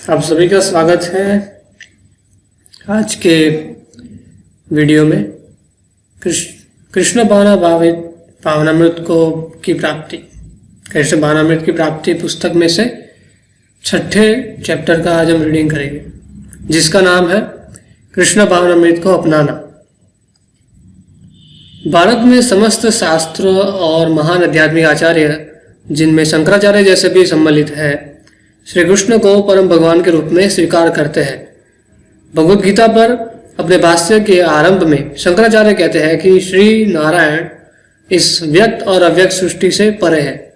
आप सभी का स्वागत है आज के वीडियो में। कृष्ण भावनामृत की प्राप्ति, कृष्ण भावनामृत की प्राप्ति पुस्तक में से छठे चैप्टर का आज हम रीडिंग करेंगे, जिसका नाम है कृष्ण भावनामृत को अपनाना। भारत में समस्त शास्त्र और महान आध्यात्मिक आचार्य, जिनमें शंकराचार्य जैसे भी सम्मिलित है, श्री कृष्ण को परम भगवान के रूप में स्वीकार करते हैं। भगवद गीता पर अपने भाष्य के आरंभ में शंकराचार्य कहते हैं कि श्री नारायण इस व्यक्त और अव्यक्त सृष्टि से परे है।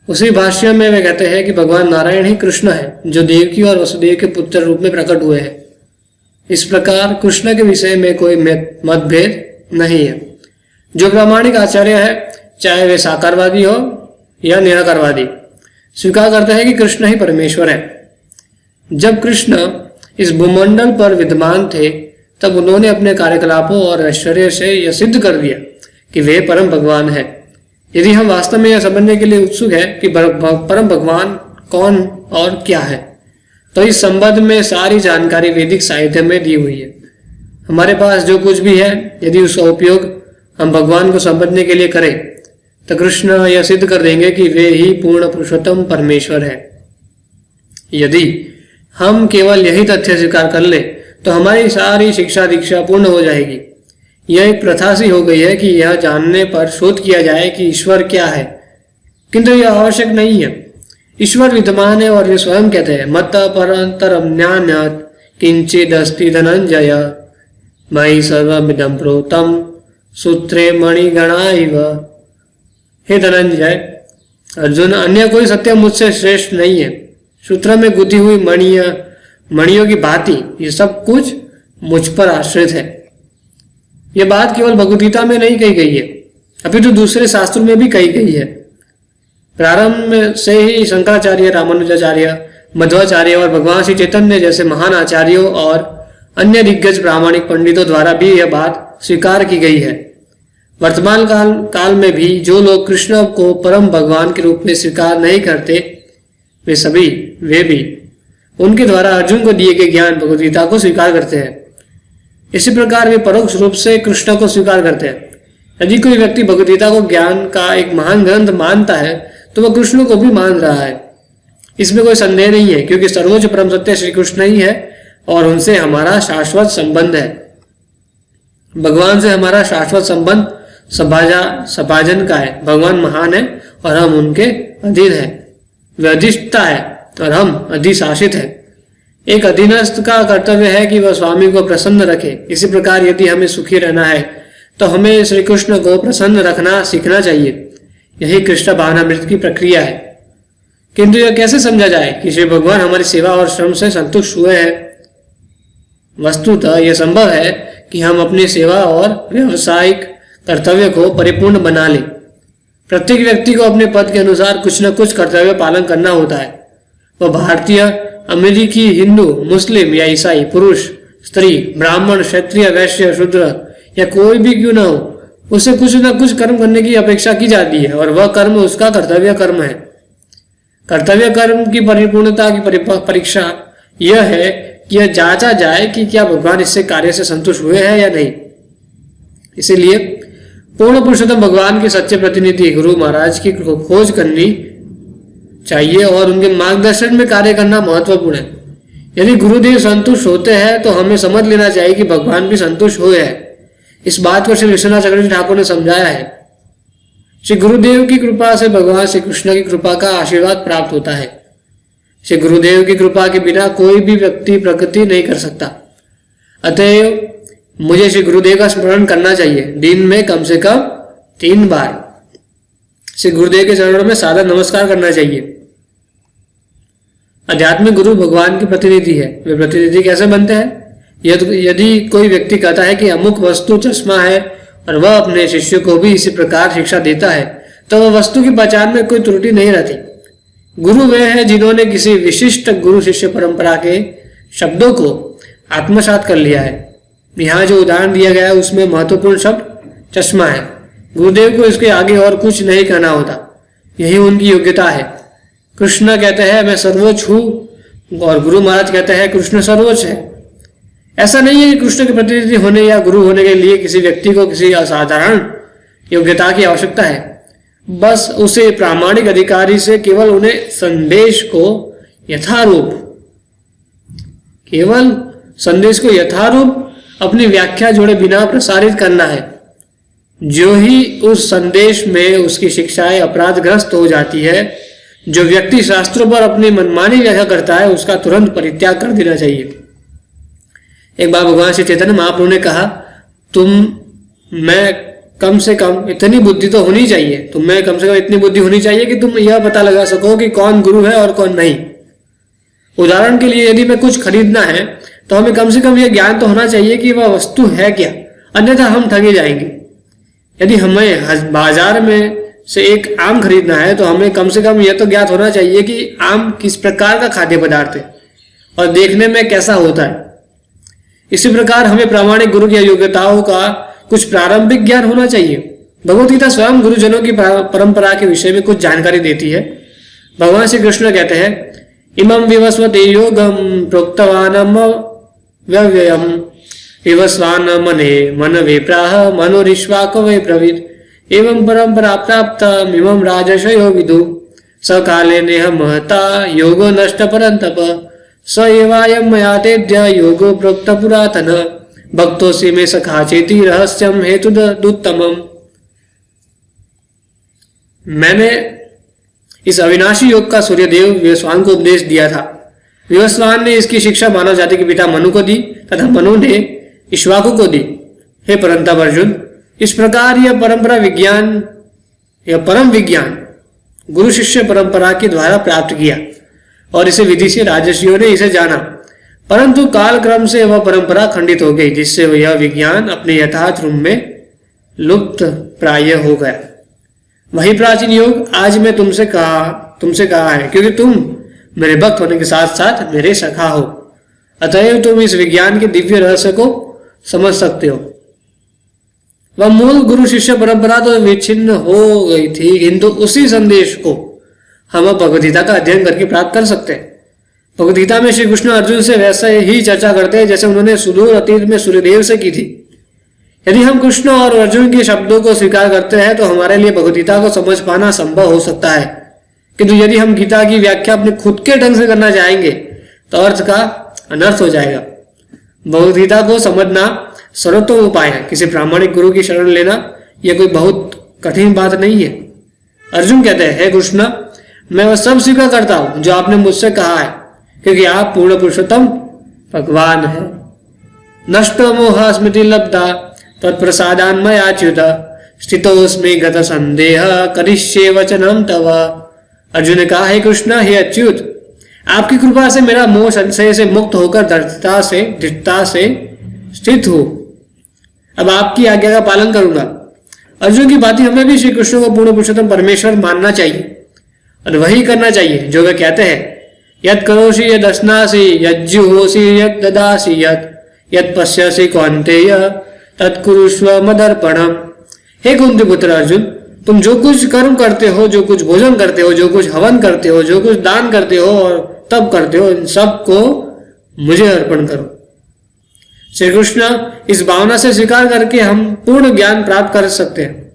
उसी भाष्य में वे कहते हैं कि भगवान नारायण ही कृष्ण है, जो देवकी और वसुदेव के पुत्र रूप में प्रकट हुए हैं। इस प्रकार कृष्ण के विषय में कोई मतभेद नहीं है। जो प्रामाणिक आचार्य है, चाहे वे साकारवादी हो या निराकारवादी, स्वीकार करते हैं कि कृष्ण ही परमेश्वर है। जब कृष्ण इस भूमंडल पर विद्यमान थे, तब उन्होंने अपने कार्यकलापों और ऐश्वर्य से यह सिद्ध कर दिया कि वे परम भगवान है। यदि हम वास्तव में यह समझने के लिए उत्सुक है कि परम भगवान कौन और क्या है, तो इस संबंध में सारी जानकारी वैदिक साहित्य में दी हुई है। हमारे पास जो कुछ भी है, यदि उसका उपयोग हम भगवान को समझने के लिए करें, तो कृष्ण यह सिद्ध कर देंगे कि वे ही पूर्ण पुरुषोत्तम परमेश्वर है। यदि हम केवल यही तथ्य स्वीकार कर ले, तो हमारी सारी शिक्षा दीक्षा पूर्ण हो जाएगी। यह एक प्रथा सी हो गई है कि यह जानने पर शोध किया जाए कि ईश्वर क्या है, किंतु यह आवश्यक नहीं है। ईश्वर विद्यमान है और वे स्वयं कहते हैं, मत परंतरम ज्ञानात् किंचिदस्ति धनंजय मयि सर्वमिदं प्रोतम सूत्रे मणिगणा इव। हे धनंजय, अर्जुन, अन्य कोई सत्य मुझसे श्रेष्ठ नहीं है। सूत्र में गुथी हुई मणियों की भांति ये सब कुछ मुझ पर आश्रित है। यह बात केवल भगवद गीता में नहीं कही गई है, अपितु दूसरे शास्त्रों में भी कही गई है। प्रारंभ से ही शंकराचार्य, रामानुजाचार्य, मध्वाचार्य और भगवान श्री चैतन्य जैसे महान आचार्यों और अन्य दिग्गज प्रामाणिक पंडितों द्वारा भी यह बात स्वीकार की गई है। वर्तमान काल में भी जो लोग कृष्ण को परम भगवान के रूप में स्वीकार नहीं करते, वे भी उनके द्वारा अर्जुन को दिए गए ज्ञान भगवद गीता को स्वीकार करते हैं। इसी प्रकार वे परोक्ष रूप से कृष्ण को स्वीकार करते हैं। यदि कोई व्यक्ति भगवद गीता को ज्ञान का एक महान ग्रंथ मानता है, तो वह कृष्ण को भी मान रहा है। इसमें कोई संदेह नहीं है, क्योंकि सर्वोच्च परम सत्य श्री कृष्ण ही है और उनसे हमारा शाश्वत संबंध है। भगवान से हमारा शाश्वत संबंध सभाजन का है। भगवान महान है और हम उनके अधीन है। वे अधिष्ठता है और हम अधिशासित है। एक अधीनस्थ का कर्तव्य है कि वह स्वामी को प्रसन्न रखे। इसी प्रकार यदि हमें सुखी रहना है, तो हमें श्री कृष्ण को प्रसन्न रखना सीखना चाहिए। यही कृष्ण भावनामृत की प्रक्रिया है। किंतु यह कैसे समझा जाए कि श्री भगवान हमारी सेवा और श्रम से संतुष्ट हुए हैं? वस्तुतः यह संभव है कि हम अपनी सेवा और व्यवसायिक कर्तव्य को परिपूर्ण बना ले। प्रत्येक व्यक्ति को अपने पद के अनुसार कुछ न कुछ कर्तव्य पालन करना होता है। वह भारतीय, अमेरिकी, हिंदू, मुस्लिम या ईसाई, पुरुष, स्त्री, ब्राह्मण, क्षत्रिय, वैश्य, शूद्र या कोई भी क्यों न हो, उसे कुछ न कुछ कर्म करने की अपेक्षा की जाती है और वह कर्म उसका कर्तव्य कर्म है। कर्तव्य कर्म की परिपूर्णता की परीक्षा यह है कि यह जांचा जाए कि क्या भगवान इससे कार्य से संतुष्ट हुए हैं या नहीं। इसीलिए पूर्ण पुरुषोत्तम भगवान के सच्चे प्रतिनिधि गुरु महाराज की खोज करनी चाहिए और उनके मार्गदर्शन में कार्य करना महत्वपूर्ण है। यदि गुरुदेव संतुष्ट होते हैं, तो हमें समझ लेना चाहिए कि भगवान भी संतुष्ट हुए हैं। इस बात को श्री विश्वनाथ चक्रवर्ती ठाकुर ने समझाया है। श्री गुरुदेव की कृपा से भगवान श्री कृष्ण की कृपा का आशीर्वाद प्राप्त होता है। श्री गुरुदेव की कृपा के बिना कोई भी व्यक्ति प्रगति नहीं कर सकता। अतएव मुझे श्री गुरुदेव का स्मरण करना चाहिए, दिन में कम से कम 3 बार। श्री गुरुदेव के चरणों में सादर नमस्कार करना चाहिए। आध्यात्मिक गुरु भगवान के प्रतिनिधि है। वे प्रतिनिधि कैसे बनते हैं? यदि कोई व्यक्ति कहता है कि अमुक वस्तु चश्मा है और वह अपने शिष्य को भी इसी प्रकार शिक्षा देता है, तो वह वस्तु की पहचान में कोई त्रुटि नहीं रहती। गुरु वे हैं जिन्होंने किसी विशिष्ट गुरु शिष्य परंपरा के शब्दों को आत्मसात कर लिया है। यहाँ जो उदाहरण दिया गया है, उसमें महत्वपूर्ण शब्द चश्मा है। गुरुदेव को इसके आगे और कुछ नहीं कहना होता, यही उनकी योग्यता है। कृष्ण कहते हैं, मैं सर्वोच्च हूँ, और गुरु महाराज कहते हैं कृष्ण सर्वोच्च है। ऐसा नहीं है कि कृष्ण के प्रतिनिधि होने या गुरु होने के लिए किसी व्यक्ति को किसी असाधारण योग्यता की आवश्यकता है। बस उसे प्रामाणिक अधिकारी से केवल उन्हें संदेश को यथारूप अपनी व्याख्या जोड़े बिना प्रसारित करना है। जो ही उस संदेश में उसकी शिक्षाएं अपराधग्रस्त हो जाती है, जो व्यक्ति शास्त्रों पर अपनी मनमानी व्याख्या करता है, उसका तुरंत परित्याग कर देना चाहिए। एक बार भगवान श्री चैतन्य महाप्रभु ने कहा, मैं कम से कम इतनी बुद्धि तो होनी चाहिए, तुम में कम से कम इतनी बुद्धि होनी चाहिए कि तुम यह पता लगा सको कि कौन गुरु है और कौन नहीं। उदाहरण के लिए यदि मैं कुछ खरीदना है तो हमें कम से कम यह ज्ञान तो होना चाहिए कि वह वस्तु है क्या, अन्यथा हम ठगे जाएंगे। यदि हमें बाजार में से एक आम खरीदना है तो हमें कम से कम यह तो ज्ञात होना चाहिए कि आम किस प्रकार का खाद्य पदार्थ है और देखने में कैसा होता है। इसी प्रकार हमें प्रामाणिक गुरु की योग्यताओं का कुछ प्रारंभिक ज्ञान होना चाहिए। भगवद गीता स्वयं गुरुजनों की परंपरा के विषय में कुछ जानकारी देती है। भगवान श्री कृष्ण कहते हैं, इमं विवस्वते योगम प्रोक्तवानम व्यव्ययम विवस्वान मने मन वे प्राह मनोरिश्वाक वे ब्रवीत एवं परंपरा प्राप्त इमं राजर्षयो विदु सकाले नेह महता योगो नष्ट परंतप स एवायं मया तेद्य योगो प्रोक्त पुरातन भक्तोऽसि मे सखा चेति रहस्यम हेतुदुत्तमम्। मैंने इस अविनाशी योग का सूर्यदेव विवस्वान को उपदेश दिया था। विवस्वान ने इसकी शिक्षा मानव जाति के पिता मनु को दी तथा मनु ने इक्ष्वाकु को दी। हे परंतप अर्जुन, इस प्रकार यह परम विज्ञान गुरु शिष्य परंपरा के द्वारा प्राप्त किया और इसे विधि से राजर्षियों ने इसे जाना, परंतु काल क्रम से वह परंपरा खंडित हो गई, जिससे यह विज्ञान अपने यथार्थ रूप में लुप्त प्राय हो गया। वही प्राचीन योग आज मैं तुमसे कहा है, क्योंकि तुम मेरे भक्त होने के साथ साथ मेरे सखा हो, अतएव तुम इस विज्ञान के दिव्य रहस्य को समझ सकते हो। वह मूल गुरु शिष्य परंपरा तो विच्छिन्न हो गई थी, किंतु उसी संदेश को हम भगवद गीता का अध्ययन करके प्राप्त कर सकते हैं। भगवद गीता में श्री कृष्ण अर्जुन से वैसे ही चर्चा करते हैं जैसे उन्होंने सुदूर अतीत में सूर्यदेव से की थी। यदि हम कृष्ण और अर्जुन के शब्दों को स्वीकार करते हैं तो हमारे लिए भगवद गीता को समझ पाना संभव हो सकता है, किंतु यदि हम गीता की व्याख्या अपने खुद के ढंग से करना चाहेंगे तो अर्थ का अनर्थ हो जाएगा। भगवद गीता को समझना सर्वोत्तम उपाय है। किसी प्रामाणिक गुरु की शरण लेना यह कोई बहुत कठिन बात नहीं है। अर्जुन कहते हैं, हे कृष्ण, मैं वह सब स्वीकार करता हूं जो आपने मुझसे कहा है, क्योंकि आप पूर्ण पुरुषोत्तम भगवान है। नष्ट मोह स्मृति लब्धा तत्प्रसादान्मयाच्युत स्थितोस्मि गत संदेह करिष्ये वचनम तव। अर्जुन ने कहा, हे कृष्ण, हे अच्युत, आपकी कृपा से मेरा मोह संशय से मुक्त होकर दृढ़ता से स्थित हूं। अब आपकी आज्ञा का पालन करूंगा। अर्जुन की बातें हमें भी श्री कृष्ण को पूर्ण पुरुषोत्तम परमेश्वर मानना चाहिए और वही करना चाहिए जो वे कहते हैं, यद करोषि यद अस्नासि यद जुहोषि यद ददासि यद पश्यसि कौन्तेय तत्कुरुष्व मदर्पणम। हे कुंती पुत्र अर्जुन, तुम जो कुछ कर्म करते हो, जो कुछ भोजन करते हो, जो कुछ हवन करते हो, जो कुछ दान करते हो और तप करते हो, इन सब को मुझे अर्पण करो। श्री कृष्ण इस भावना से स्वीकार करके हम पूर्ण ज्ञान प्राप्त कर सकते हैं।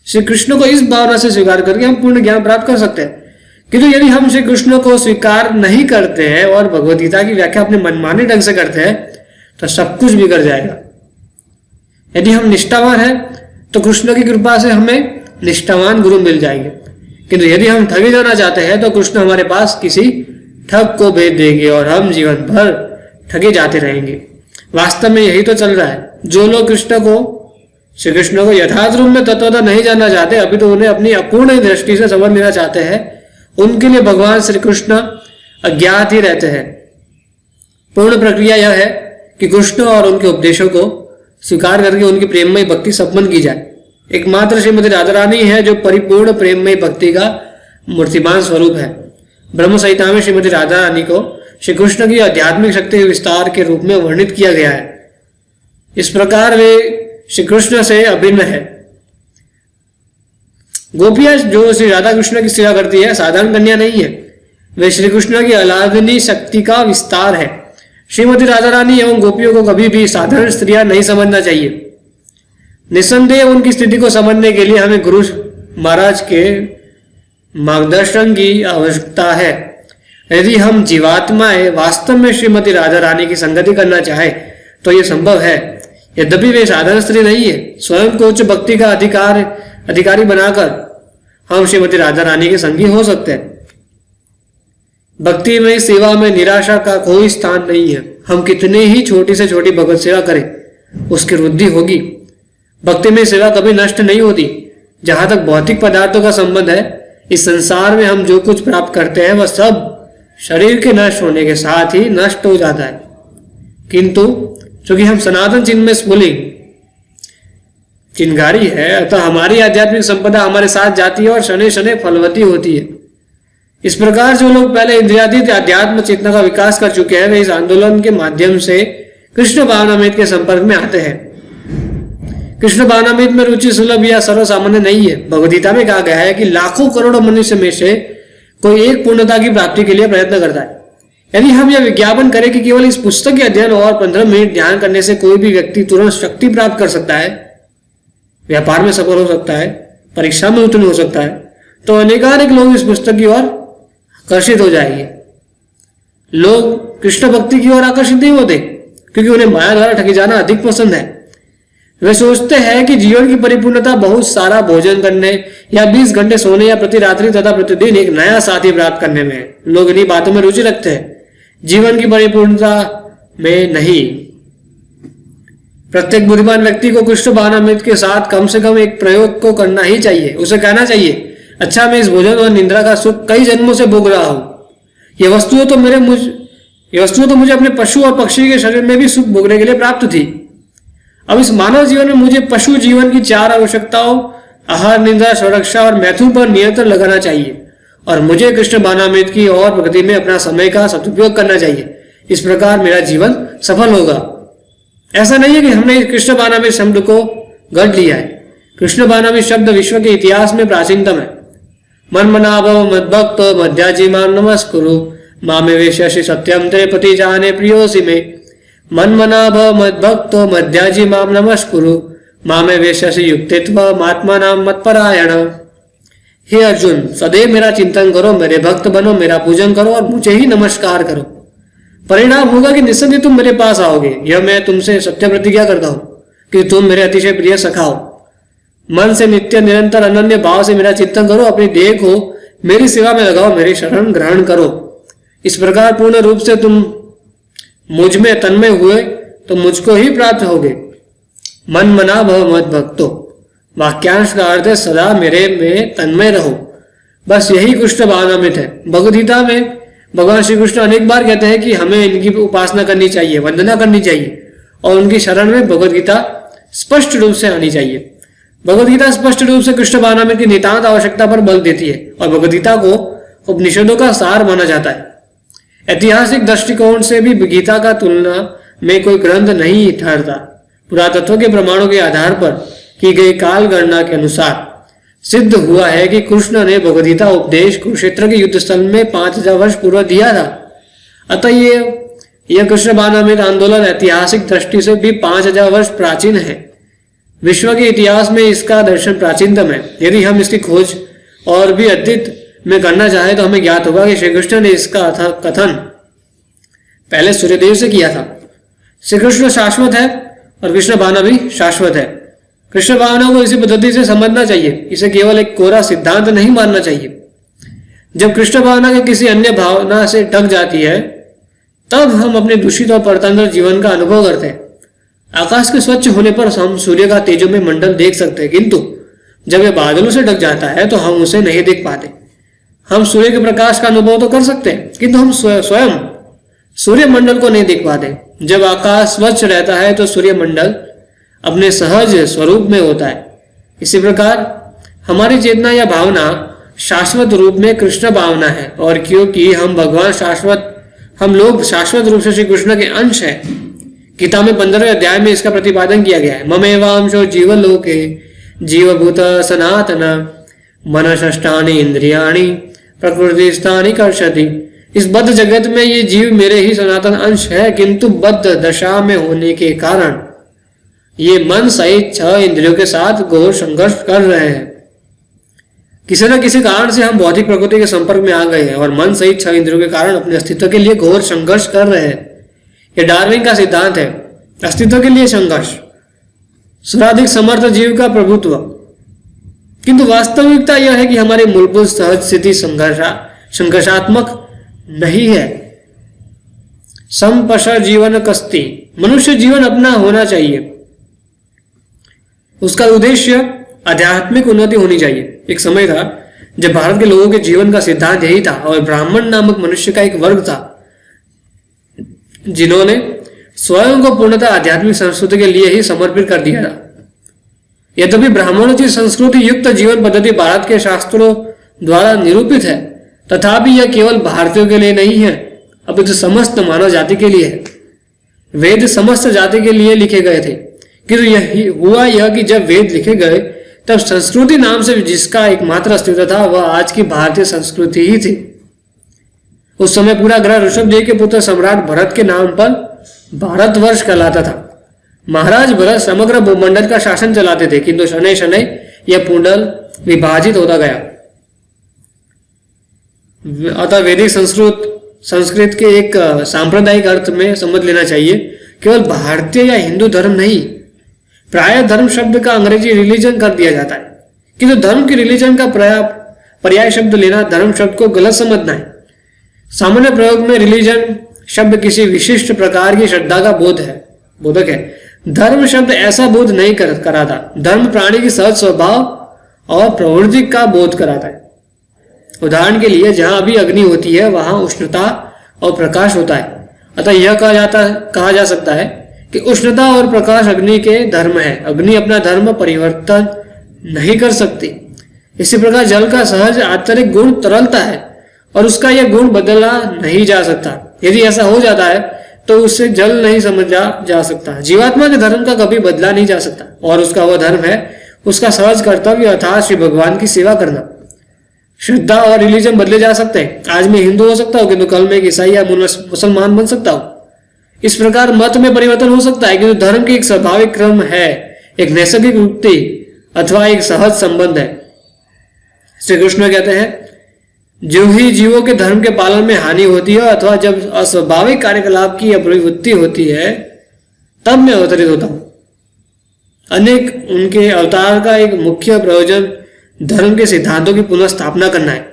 श्री कृष्ण को इस भावना से स्वीकार करके हम पूर्ण ज्ञान प्राप्त कर सकते हैं। किंतु यदि हम श्री कृष्ण को स्वीकार नहीं करते हैं और भगवद गीता की व्याख्या अपने मनमाने ढंग से करते हैं तो सब कुछ बिगड़ जाएगा। यदि हम निष्ठावान हैं तो कृष्ण की कृपा से हमें निष्ठावान गुरु मिल जाएंगे, किंतु यदि हम ठगे जाना चाहते हैं तो कृष्ण हमारे पास किसी ठग को भेज देंगे और हम जीवन भर ठगे जाते रहेंगे। वास्तव में यही तो चल रहा है। जो लोग श्री कृष्ण को यथार्थ रूप में तत्वतः नहीं जानना चाहते, अभी तो उन्हें अपनी अपूर्ण दृष्टि से समझ लेना चाहते हैं, उनके लिए भगवान श्री कृष्ण अज्ञात ही रहते हैं। पूर्ण प्रक्रिया यह है कि कृष्ण और उनके उपदेशों को स्वीकार करके उनकी प्रेममय भक्ति संपन्न की जाए। एकमात्र श्रीमती राधा रानी है जो परिपूर्ण प्रेममय भक्ति का मूर्तिमान स्वरूप है। ब्रह्म संहिता में श्रीमती राधा रानी को श्री कृष्ण की आध्यात्मिक शक्ति के विस्तार के रूप में वर्णित किया गया है। इस प्रकार वे श्री कृष्ण से अभिन्न है। गोपियां जो श्री राधा कृष्ण की सेवा करती है साधारण कन्या नहीं है। वे श्री कृष्ण की अलादनीय शक्ति का विस्तार है। श्रीमती राधा रानी एवं गोपियों को कभी भी साधारण स्त्रियां नहीं समझना चाहिए। निस्संदेह उनकी स्थिति को समझने के लिए हमें गुरु महाराज के मार्गदर्शन की आवश्यकता है। यदि हम जीवात्माएं वास्तव में श्रीमती राधा रानी की संगति करना चाहे तो यह संभव है। यद्यपि वे साधारण स्त्री नहीं है, स्वयं को उच्च भक्ति का अधिकारी बनाकर हम श्रीमती राधा रानी के संगी हो सकते हैं। भक्ति में सेवा में निराशा का कोई स्थान नहीं है। हम कितने ही छोटी से छोटी भगवत सेवा करें, उसकी वृद्धि होगी। भक्ति में सेवा कभी नष्ट नहीं होती। जहां तक भौतिक पदार्थों का संबंध है, इस संसार में हम जो कुछ प्राप्त करते हैं वह सब शरीर के नष्ट होने के साथ ही नष्ट हो जाता है। किंतु चूंकि हम सनातन चिन्ह में स्फुलिंग चिन्हकारी है, अतः हमारी आध्यात्मिक संपदा हमारे साथ जाती है और शनै शनै फलवती होती है। इस प्रकार जो लोग पहले इंद्रियातीत अध्यात्म चेतना का विकास कर चुके हैं, वे इस आंदोलन के माध्यम से कृष्ण भावनामृत के संपर्क में आते हैं। कृष्ण भावनामृत में रुचि सुलभ या सर्वसामान्य नहीं है। भगवद्गीता में कहा गया है कि लाखों करोड़ों मनुष्य में से कोई एक पूर्णता की प्राप्ति के लिए प्रयत्न करता है। यदि हम यह विज्ञापन करें कि केवल इस पुस्तक के अध्ययन और 15 मिनट ध्यान करने से कोई भी व्यक्ति तुरंत शक्ति प्राप्त कर सकता है, व्यापार में सफल हो सकता है, परीक्षा में उत्तीर्ण हो सकता है, तो अनेकानेक लोग इस पुस्तक की ओर आकर्षित हो जाएंगे। लोग कृष्ण भक्ति की ओर आकर्षित नहीं होते क्योंकि उन्हें माया द्वारा ठगी जाना अधिक पसंद है। वे सोचते हैं कि जीवन की परिपूर्णता बहुत सारा भोजन करने या 20 घंटे सोने या प्रति रात्रि तथा प्रतिदिन एक नया साथी प्राप्त करने में है। लोग इन्हीं बातों में रुचि रखते हैं, जीवन की परिपूर्णता में नहीं। प्रत्येक बुद्धिमान व्यक्ति को कृष्ण भावनामृत के साथ कम से कम एक प्रयोग को करना ही चाहिए। उसे कहना चाहिए, अच्छा मैं इस भोजन और निद्रा का सुख कई जन्मों से भोग रहा हूं। यह वस्तुएं तो मुझे अपने पशु और पक्षी के शरीर में भी सुख भोगने के लिए प्राप्त थी। अब इस मानव जीवन में मुझे पशु जीवन की 4 आवश्यकताओं आहार, निद्रा, सुरक्षा और मैथुन पर नियंत्रण लगाना चाहिए और मुझे कृष्ण भावनामृत की और प्रगति में अपना समय का सदुपयोग करना चाहिए। इस प्रकार मेरा जीवन सफल होगा। ऐसा नहीं है कि हमने कृष्ण भावनामृत शब्द को गढ़ लिया है। कृष्ण भावनामृत शब्द विश्व के इतिहास में प्राचीनतम है। मन मना भव मद्भक्त मध्याजी माम नमस्कुरु मामे वेश्यसि सत्यम ते पति जाने प्रियोसि में। मन मना भव मद्भक्त मध्याजी माम नमस्कुरु मामे वेश्यसि युक्तित्व महात्मा नाम मत्परायण। हे अर्जुन, सदैव मेरा चिंतन करो, मेरे भक्त बनो, मेरा पूजन करो और मुझे ही नमस्कार करो। परिणाम होगा कि निस्संदेह तुम मेरे पास आओगे। यह मैं तुमसे सत्य प्रतिज्ञा करता हूं कि तुम मेरे अतिशय प्रिय सखा हो। मन से नित्य निरंतर अनन्य भाव से मेरा चिंतन करो, अपनी देह को मेरी सेवा में लगाओ, मेरी शरण ग्रहण करो। इस प्रकार पूर्ण रूप से तुम मुझ में तन्मय हुए तो मुझको ही प्राप्त होगे। मन मना भव मद भक्तो, वाक्यांश का अर्थ है सदा मेरे में तन्मय रहो। बस यही कृष्ण भावनामृत है। भगवद गीता में भगवान श्री कृष्ण अनेक बार कहते हैं कि हमें इनकी उपासना करनी चाहिए, वंदना करनी चाहिए और उनकी शरण में भगवद गीता स्पष्ट रूप से आनी चाहिए। भगवद गीता स्पष्ट रूप से कृष्ण भावनामृत की नितांत आवश्यकता पर बल देती है और भगवद गीता को उपनिषदों का सार माना जाता है। ऐतिहासिक दृष्टिकोण से भी गीता का तुलना में कोई ग्रंथ नहीं ठहरता। पुरातत्व के प्रमाणों के आधार पर की गई काल गणना के अनुसार सिद्ध हुआ है कि कृष्ण ने भगवद गीता उपदेश कुरुक्षेत्र के युद्ध स्थल में 5000 वर्ष पूर्व दिया था। अतः यह कृष्ण भावनामृत आंदोलन ऐतिहासिक दृष्टि से भी 5000 वर्ष प्राचीन है। विश्व के इतिहास में इसका दर्शन प्राचीनतम है। यदि हम इसकी खोज और भी अद्वित में करना चाहे तो हमें ज्ञात होगा कि श्री कृष्ण ने इसका कथन पहले सूर्यदेव से किया था। श्री कृष्ण शाश्वत है और कृष्ण भावना भी शाश्वत है। कृष्ण भावना को इसी पद्धति से समझना चाहिए, इसे केवल एक कोरा सिद्धांत नहीं मानना चाहिए। जब कृष्ण भावना के किसी अन्य भावना से ढक जाती है तब हम अपने दूषित और परतंत्र जीवन का अनुभव करते हैं। आकाश के स्वच्छ होने पर हम सूर्य का तेजोमय मंडल देख सकते हैं, किंतु जब यह बादलों से ढक जाता है तो हम उसे नहीं देख पाते। हम सूर्य के प्रकाश का अनुभव तो कर सकते हैं किंतु हम स्वयं सूर्य मंडल को नहीं देख पाते। जब आकाश स्वच्छ रहता है तो सूर्य मंडल अपने सहज स्वरूप में होता है। इसी प्रकार हमारी चेतना या भावना शाश्वत रूप में कृष्ण भावना है और क्योंकि हम लोग शाश्वत रूप से श्री कृष्ण के अंश हैं। गीता में 15वें अध्याय में इसका प्रतिपादन किया गया है। ममेवांशो जीवलोके जीवभूत सनातन मनषष्टानि इंद्रियाणि प्रकृतिस्थानि कर्षति। इस बद्ध जगत में ये जीव मेरे ही सनातन अंश है, किंतु बद्ध दशा में होने के कारण ये मन सहित 6 इंद्रियों के साथ घोर संघर्ष कर रहे हैं। किसी न किसी कारण से हम भौतिक प्रकृति के संपर्क में आ गए हैं और मन सहित 6 इंद्रियों के कारण अपने अस्तित्व के लिए घोर संघर्ष कर रहे हैं। यह डार्विन का सिद्धांत है, अस्तित्व के लिए संघर्ष, सर्वाधिक समर्थ जीव का प्रभुत्व। किंतु वास्तविकता यह है कि हमारी मूलभूत सहज स्थिति संघर्षात्मक नहीं है। संपश जीवन कस्ति, मनुष्य जीवन अपना होना चाहिए, उसका उद्देश्य आध्यात्मिक उन्नति होनी चाहिए। एक समय था जब भारत के लोगों के जीवन का सिद्धांत यही था और ब्राह्मण नामक मनुष्य का एक वर्ग था जिन्होंने स्वयं को पूर्णतः आध्यात्मिक संस्कृति के लिए ही समर्पित कर दिया था। यद्यपि ब्राह्मणों की संस्कृति युक्त जीवन पद्धति भारत के शास्त्रों द्वारा निरूपित है, तथापि यह केवल भारतीयों के लिए नहीं है, अपितु समस्त मानव जाति के लिए है। वेद समस्त जाति के लिए लिखे गए थे, किंतु यह कि जब वेद लिखे गए तब संस्कृति नाम से जिसका एकमात्र अस्तित्व था वह आज की भारतीय संस्कृति ही थी। उस समय पूरा ग्रह ऋषभदेव के पुत्र सम्राट भरत के नाम पर भारतवर्ष कहलाता था। महाराज भरत समग्र भूमंडल का शासन चलाते थे, किंतु शनै शनै यह पुंडल विभाजित होता गया। अतः वैदिक संस्कृत के एक सांप्रदायिक अर्थ में समझ लेना चाहिए, केवल भारतीय या हिंदू धर्म नहीं। प्राय धर्म शब्द का अंग्रेजी रिलीजन कर दिया जाता है, किंतु धर्म की रिलीजन का पर्याय शब्द लेना धर्म शब्द को गलत समझना है। सामान्य प्रयोग में रिलीजन शब्द किसी विशिष्ट प्रकार की श्रद्धा का बोधक है। धर्म शब्द ऐसा बोध नहीं कराता। धर्म प्राणी की सहज स्वभाव और प्रवृत्ति का बोध कराता है। उदाहरण के लिए जहां अभी अग्नि होती है वहां उष्णता और प्रकाश होता है। अतः यह कहा जा सकता है कि उष्णता और प्रकाश अग्नि के धर्म है। अग्नि अपना धर्म परिवर्तन नहीं कर सकती। इसी प्रकार जल का सहज आंतरिक गुण तरलता है और उसका यह गुण बदला नहीं जा सकता। यदि ऐसा हो जाता है तो उससे जल नहीं समझा जा सकता। जीवात्मा के धर्म का कभी बदला नहीं जा सकता और उसका वह धर्म है उसका सहज कर्तव्य अर्थात श्री भगवान की सेवा करना। श्रद्धा और रिलीजन बदले जा सकते हैं। आज मैं हिंदू हो सकता हूँ किंतु कल मैं एक ईसाई या मुसलमान बन सकता हूँ। इस प्रकार मत में परिवर्तन हो सकता है, किंतु धर्म की एक स्वाभाविक क्रम है, एक नैसर्गिक युक्ति अथवा एक सहज संबंध है। श्री कृष्ण कहते हैं, जो ही जीवों के धर्म के पालन में हानि होती है अथवा जब अस्वाभाविक कार्यकलाप की प्रवृत्ति होती है तब मैं अवतरित होता हूं। अनेक उनके अवतार का एक मुख्य प्रयोजन धर्म के सिद्धांतों की पुनः स्थापना करना है।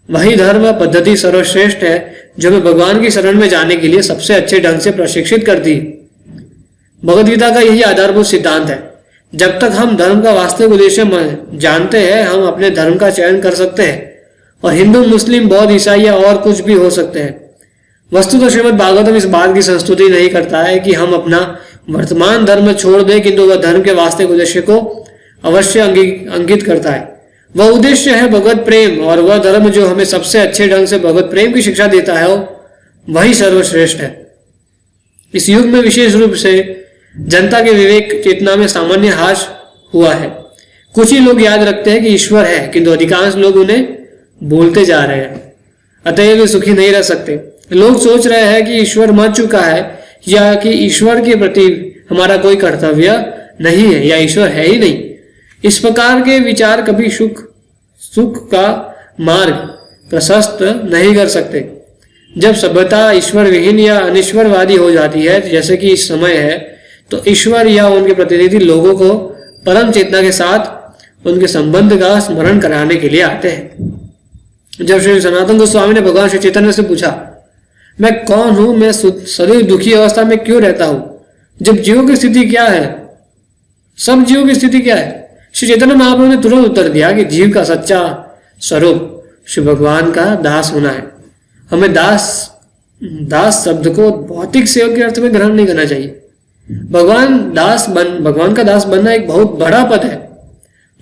वही धर्म पद्धति सर्वश्रेष्ठ है जो हमें भगवान की शरण में जाने के लिए सबसे अच्छे ढंग से प्रशिक्षित करती है। भगवद गीता का यही आधारभूत सिद्धांत है। जब तक हम धर्म का वास्तविक उद्देश्य जानते हैं हम अपने धर्म का चयन कर सकते हैं और हिंदू मुस्लिम बौद्ध ईसाई या और कुछ भी हो सकते हैं। वस्तुतः श्रीमद् भागवतम इस बात की संस्तुति नहीं करता है कि हम अपना वर्तमान धर्म छोड़ दें, किंतु वह धर्म के वास्तविक उद्देश्य को अवश्य अंकित करता है। वह उद्देश्य है भगवत प्रेम और वह धर्म जो हमें सबसे अच्छे ढंग से भगवत प्रेम की शिक्षा देता है वही सर्वश्रेष्ठ है। इस युग में विशेष रूप से जनता के विवेक चेतना में सामान्य ह्रास हुआ है। कुछ ही लोग याद रखते हैं कि ईश्वर है, किंतु अधिकांश लोग उन्हें भूलते जा रहे हैं। अतएव वे सुखी नहीं रह सकते। लोग सोच रहे हैं कि ईश्वर मर चुका है या कि ईश्वर के प्रति हमारा कोई कर्तव्य नहीं है या ईश्वर है ही नहीं। इस प्रकार के विचार कभी सुख का मार्ग प्रशस्त नहीं कर सकते। जब सभ्यता ईश्वर विहीन या अनिश्वरवादी हो जाती है जैसे कि इस समय है, तो ईश्वर या उनके प्रतिनिधि लोगों को परम चेतना के साथ उनके संबंध का स्मरण कराने के लिए आते हैं। जब श्री सनातन गोस्वामी ने भगवान श्री चैतन्य से पूछा, मैं कौन हूं, मैं सदैव दुखी अवस्था में क्यों रहता हूं, जब जीवों की स्थिति क्या है, सब जीवों की स्थिति क्या है? श्री चैतन्य महाप्रभु ने तुरंत उत्तर दिया कि जीव का सच्चा स्वरूप श्री भगवान का दास होना है। हमें दास शब्द को भौतिक सेवक के अर्थ में ग्रहण नहीं करना चाहिए। भगवान का दास बनना एक बहुत बड़ा पद है।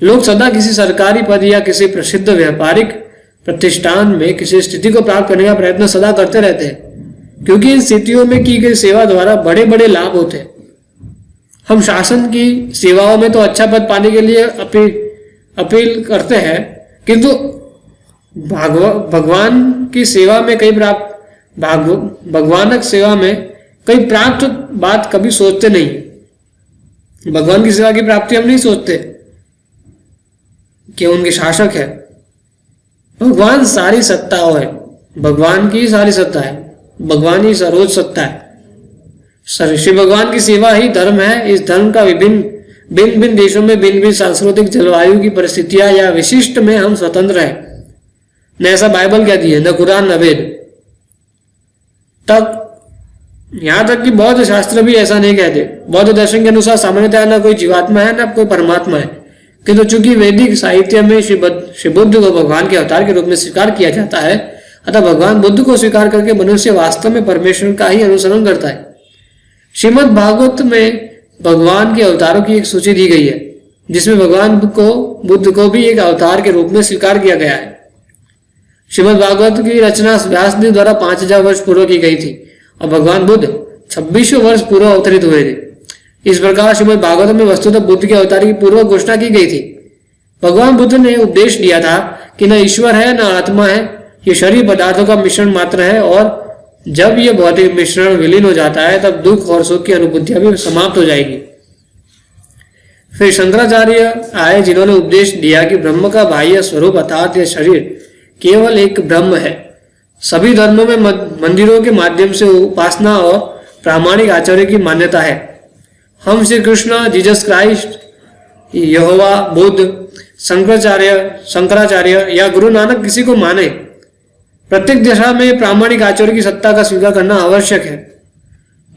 लोग सदा किसी सरकारी पद या किसी प्रसिद्ध व्यापारिक प्रतिष्ठान में किसी स्थिति को प्राप्त करने का प्रयत्न सदा करते रहते हैं, क्योंकि इन स्थितियों में की गई सेवा द्वारा बड़े बड़े लाभ होते हैं। हम शासन की सेवाओं में तो अच्छा पद पाने के लिए अपील करते हैं, किंतु भगवान की सेवा में कई भगवानक सेवा में कई प्राप्त बात कभी सोचते नहीं। भगवान की सेवा की प्राप्ति हम नहीं सोचते कि उनके शासक है। भगवान सारी सत्ताओं है, भगवान की सारी सत्ता है, भगवान ही सर्वोच्च सत्ता है। श्री भगवान की सेवा ही धर्म है। इस धर्म का भिन्न देशों में भिन्न सांस्कृतिक जलवायु की परिस्थितियां या विशिष्ट में हम स्वतंत्र हैं। न ऐसा बाइबल कहती है, न कुरान, न वेद। तक यहां तक कि बौद्ध शास्त्र भी ऐसा नहीं कहते। बौद्ध दर्शन के अनुसार सामान्यतः न कोई जीवात्मा है, न कोई परमात्मा है। किंतु चूंकि वैदिक साहित्य में श्री बुद्ध को भगवान के अवतार के रूप में स्वीकार किया जाता है, अतः भगवान बुद्ध को स्वीकार करके मनुष्य वास्तव में परमेश्वर का ही अनुसरण करता है। श्रीमद् भागवत में भगवान के अवतारों की एक सूची दी गई है, जिसमें भगवान बुद्ध को भी एक अवतार के रूप में स्वीकार किया गया है। श्रीमद् भागवत की रचना व्यास जी द्वारा 5000 वर्ष पूर्व की गई थी और भगवान बुद्ध 2600 वर्ष पूर्व अवतरित हुए थे। इस प्रकार श्रीमद् भागवत में वस्तुतः बुद्ध के अवतार की पूर्व घोषणा की गई थी। भगवान बुद्ध ने उपदेश दिया था कि न ईश्वर है, न आत्मा है, ये शरीर पदार्थों का मिश्रण मात्र है, और जब यह भौतिक मिश्रण विलीन हो जाता है तब दुख और सुख की अनुभूतियां भी समाप्त हो जाएगी। फिर शंकराचार्य आए, जिन्होंने उपदेश दिया कि ब्रह्म का बाह्य स्वरूप अर्थात यह शरीर केवल एक ब्रह्म है। सभी धर्मों में मंदिरों के माध्यम से उपासना और प्रामाणिक आचार्य की मान्यता है। हम श्री कृष्ण, जीसस क्राइस्ट, यहोवा, बुद्ध, शंकराचार्य या गुरु नानक किसी को माने, प्रत्येक दिशा में प्रामाणिक आचार्य की सत्ता का स्वीकार करना आवश्यक है।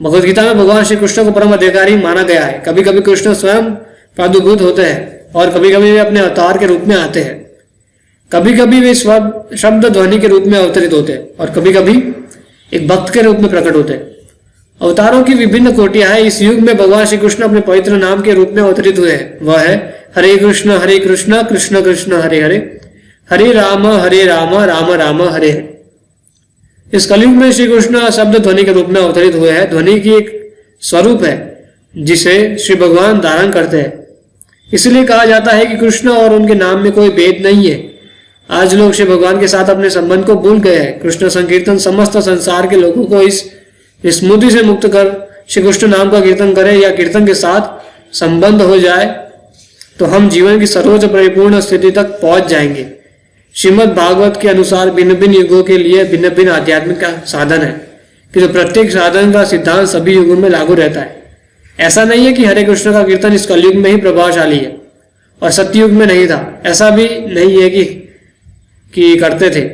भगवद गीता में भगवान श्री कृष्ण को परम अधिकारी माना गया है। कभी कभी कृष्ण स्वयं प्रादुर्भूत होते हैं और कभी कभी वे अपने अवतार के रूप में आते हैं। कभी कभी वे शब्द ध्वनि के रूप में अवतरित होते हैं और कभी कभी एक भक्त के रूप में प्रकट होते हैं। अवतारों की विभिन्न कोटियां हैं। इस युग में भगवान श्री कृष्ण अपने पवित्र नाम के रूप में अवतरित हुए हैं। वह है हरे कृष्ण कृष्ण कृष्ण हरे हरे, हरे राम राम राम हरे हरे। इस कलयुग में श्री कृष्ण शब्द ध्वनि के रूप में अवतरित हुए हैं। ध्वनि की एक स्वरूप है जिसे श्री भगवान धारण करते हैं। इसलिए कहा जाता है कि कृष्ण और उनके नाम में कोई भेद नहीं है। आज लोग श्री भगवान के साथ अपने संबंध को भूल गए हैं। कृष्ण संकीर्तन समस्त संसार के लोगों को इस स्मृति से मुक्त कर श्री कृष्ण नाम का कीर्तन करें या कीर्तन के साथ संबंध हो जाए तो हम जीवन की सर्वोच्च परिपूर्ण स्थिति तक पहुंच जाएंगे। श्रीमद् भागवत के अनुसार भिन्न भिन्न युगों के लिए भिन्न भिन्न आध्यात्मिक का साधन है, कि तो प्रत्येक साधन का सिद्धांत सभी युगों में लागू रहता है। ऐसा नहीं है कि हरे कृष्ण का कीर्तन इस कलयुग में ही प्रभावशाली है और सतयुग में नहीं था। ऐसा भी नहीं है कि करते थे।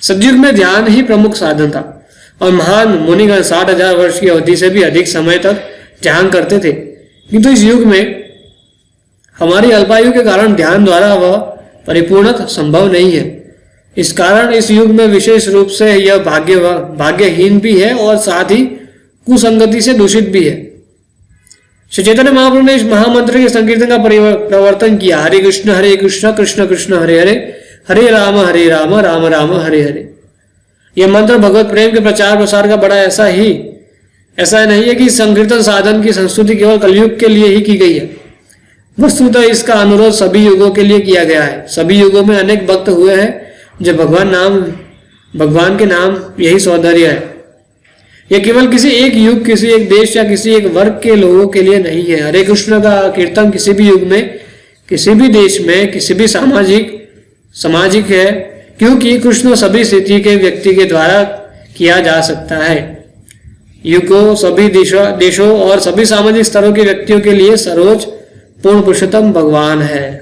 सतयुग में ध्यान ही प्रमुख साधन था और महान मुनिगण 60,000 वर्ष की अवधि से भी अधिक समय तक ध्यान करते थे। किंतु इस युग में हमारी अल्पायु के कारण ध्यान द्वारा वह परिपूर्णता संभव नहीं है। इस कारण इस युग में विशेष रूप से यह भाग्यहीन भी है और साथ ही कुसंगति से दूषित भी है। श्री चैतन्य महाप्रभु ने इस महामंत्र के संकीर्तन का प्रवर्तन किया। हरे कृष्ण कृष्ण कृष्ण हरे हरे, हरे राम राम राम हरे हरे। यह मंत्र भगवत प्रेम के प्रचार प्रसार का बड़ा ऐसा नहीं है कि संकीर्तन साधन की संस्तुति केवल कलयुग के लिए ही की गई है। वस्तुतः इसका अनुरोध सभी युगों के लिए किया गया है। सभी युगों में अनेक भक्त हुए हैं जो भगवान के नाम यही सौंदर्य है। यह केवल किसी एक युग, किसी एक देश या किसी एक वर्ग के लोगों के लिए नहीं है। हरे कृष्ण का कीर्तन किसी भी युग में, किसी भी देश में, किसी भी सामाजिक है, क्योंकि कृष्ण सभी स्थिति के व्यक्ति के द्वारा किया जा सकता है। युगों, सभी देशों और सभी सामाजिक स्तरों के व्यक्तियों के लिए सर्वोच्च पूर्ण पुरुषोत्तम भगवान है।